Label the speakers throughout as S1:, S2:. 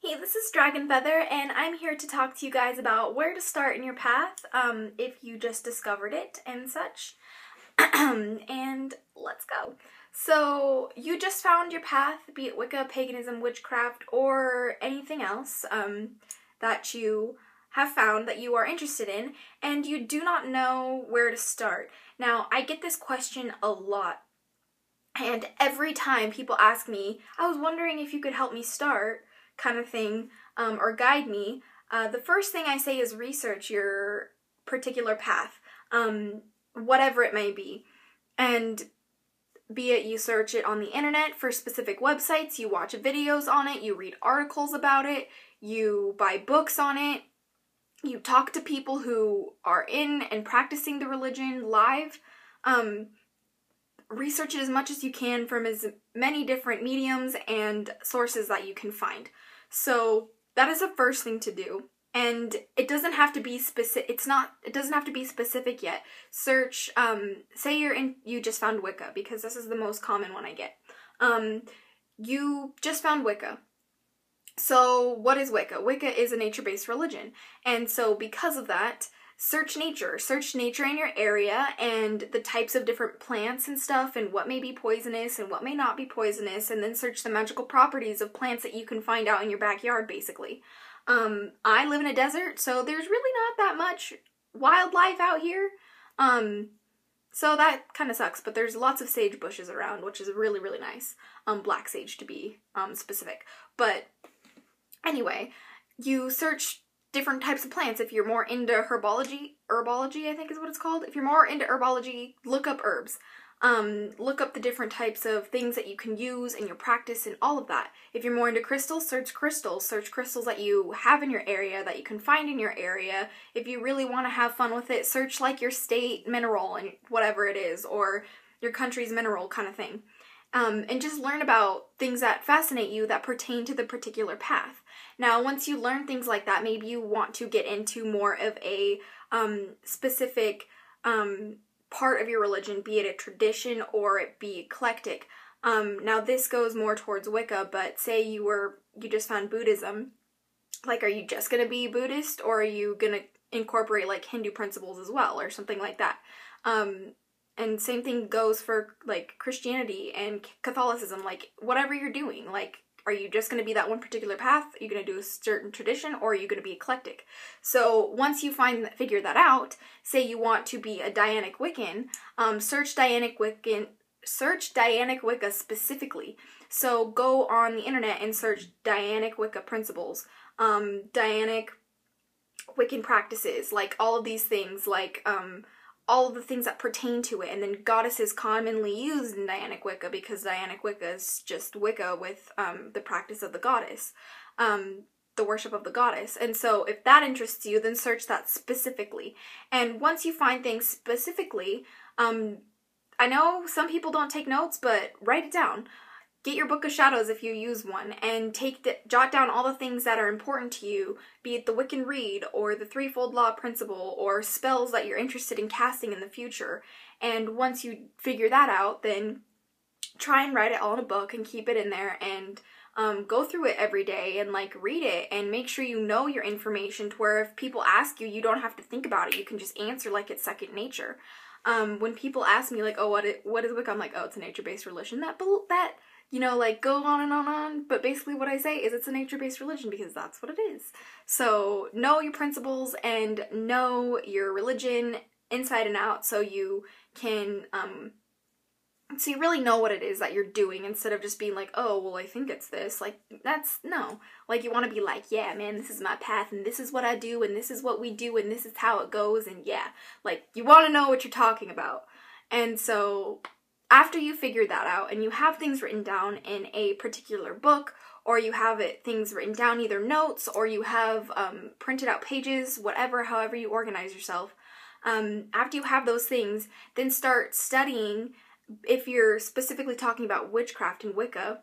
S1: Hey, this is Dragon Feather, and I'm here to talk to you guys about where to start in your path, if you just discovered it and such. And let's go. So, you just found your path, be it Wicca, paganism, witchcraft, or anything else that you have found that you are interested in, and you do not know where to start. Now, I get this question a lot, and every time people ask me, I was wondering if you could help me start, kind of thing, or guide me, the first thing I say is research your particular path, whatever it may be. And be it you search it on the internet for specific websites, you watch videos on it, you read articles about it, you buy books on it, you talk to people who are in and practicing the religion live, research it as much as you can from as many different mediums and sources that you can find. So that is the first thing to do. And it doesn't have to be specific. It doesn't have to be specific yet. Search, say you just found Wicca, because this is the most common one I get. You just found Wicca. So what is Wicca? Wicca is a nature-based religion. And so because of that, search nature in your area and the types of different plants and stuff and what may be poisonous and what may not be poisonous, and then search the magical properties of plants that you can find out in your backyard, basically. I live in a desert, so there's really not that much wildlife out here, so that kind of sucks, but there's lots of sage bushes around, which is really, really nice. Black sage to be specific. But anyway, you search different types of plants. If you're more into herbology I think is what it's called. If you're more into herbology, look up herbs. Look up the different types of things that you can use in your practice and all of that. If you're more into crystals, search crystals. Search crystals that you have in your area, that you can find in your area. If you really want to have fun with it, search like your state mineral and whatever it is, or your country's mineral kind of thing. And just learn about things that fascinate you that pertain to the particular path. Now, once you learn things like that, maybe you want to get into more of a specific part of your religion, be it a tradition or it be eclectic. Now, this goes more towards Wicca, but say you just found Buddhism. Like, are you just gonna be Buddhist, or are you gonna incorporate like Hindu principles as well, or something like that? And same thing goes for, like, Christianity and Catholicism, like, whatever you're doing, like, are you just going to be that one particular path? Are you going to do a certain tradition, or are you going to be eclectic? So once you figure that out, say you want to be a Dianic Wiccan, search Dianic Wicca specifically. So go on the internet and search Dianic Wicca principles, Dianic Wiccan practices, like all of these things, like, all of the things that pertain to it, and then goddesses commonly used in Dianic Wicca, because Dianic Wicca is just Wicca with the practice of the goddess, the worship of the goddess. And so if that interests you, then search that specifically. And once you find things specifically, I know some people don't take notes, but write it down. Get your Book of Shadows if you use one, and jot down all the things that are important to you, be it the Wiccan Rede, or the Threefold Law principle, or spells that you're interested in casting in the future. And once you figure that out, then try and write it all in a book and keep it in there, and go through it every day and, like, read it, and make sure you know your information to where if people ask you, you don't have to think about it. You can just answer like it's second nature. When people ask me, like, oh, what is Wicca? I'm like, oh, it's a nature-based religion. That you know, like, go on and on, but basically what I say is it's a nature-based religion, because that's what it is. So know your principles and know your religion inside and out, so you can, so you really know what it is that you're doing, instead of just being like, oh, well, I think it's this. Like, no. Like, you want to be like, yeah, man, this is my path, and this is what I do, and this is what we do, and this is how it goes, and yeah. Like, you want to know what you're talking about. And so after you figure that out, and you have things written down in a particular book, or you have things written down, either notes, or you have printed out pages, whatever, however you organize yourself, after you have those things, then start studying. If you're specifically talking about witchcraft and Wicca,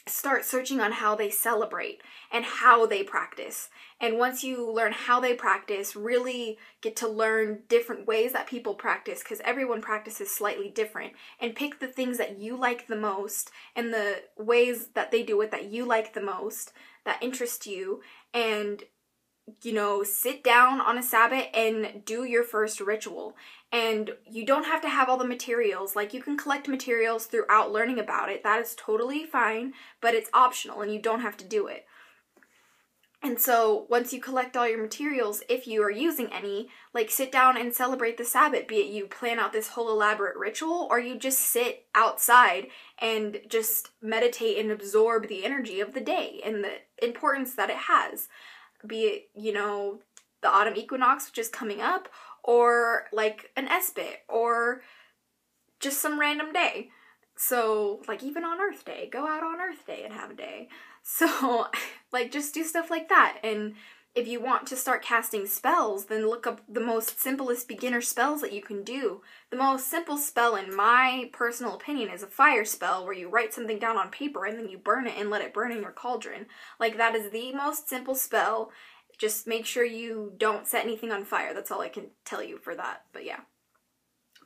S1: start searching on how they celebrate and how they practice. And once you learn how they practice, really get to learn different ways that people practice, because everyone practices slightly different, and pick the things that you like the most and the ways that they do it that you like the most. that interest you and, you know, sit down on a Sabbath and do your first ritual. And you don't have to have all the materials. Like, you can collect materials throughout learning about it. That is totally fine, but it's optional and you don't have to do it. And so once you collect all your materials, if you are using any, like, sit down and celebrate the Sabbath, be it you plan out this whole elaborate ritual or you just sit outside and just meditate and absorb the energy of the day and the importance that it has. Be it, you know, the autumn equinox, which is coming up, or like an espit, or just some random day. So, like, even on Earth Day, go out on Earth Day and have a day. So, like, just do stuff like that. And if you want to start casting spells, then look up the most simplest beginner spells that you can do. The most simple spell, in my personal opinion, is a fire spell where you write something down on paper and then you burn it and let it burn in your cauldron. Like, that is the most simple spell. Just make sure you don't set anything on fire. That's all I can tell you for that. But yeah.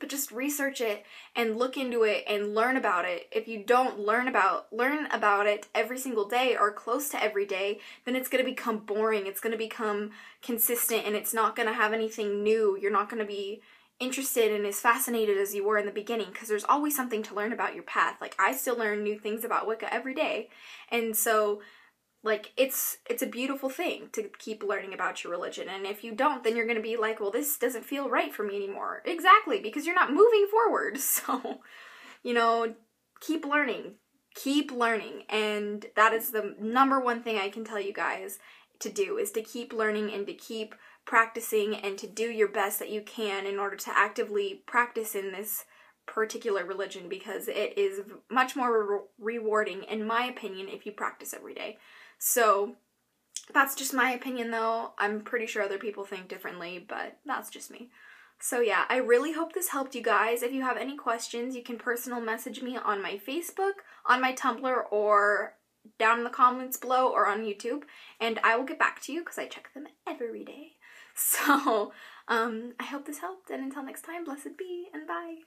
S1: But just research it and look into it and learn about it. If you don't learn about it every single day or close to every day, then it's going to become boring. It's going to become consistent and it's not going to have anything new. You're not going to be interested and as fascinated as you were in the beginning, because there's always something to learn about your path. Like, I still learn new things about Wicca every day. And so, like, it's a beautiful thing to keep learning about your religion. And if you don't, then you're going to be like, well, this doesn't feel right for me anymore. Exactly, because you're not moving forward. So, you know, keep learning. Keep learning. And that is the number one thing I can tell you guys to do, is to keep learning and to keep practicing and to do your best that you can in order to actively practice in this particular religion, because it is much more rewarding, in my opinion, if you practice every day. So that's just my opinion, though. I'm pretty sure other people think differently, but that's just me. So yeah, I really hope this helped you guys. If you have any questions, you can personal message me on my Facebook, on my Tumblr, or down in the comments below, or on YouTube, and I will get back to you because I check them every day. So I hope this helped, and until next time, blessed be, and bye.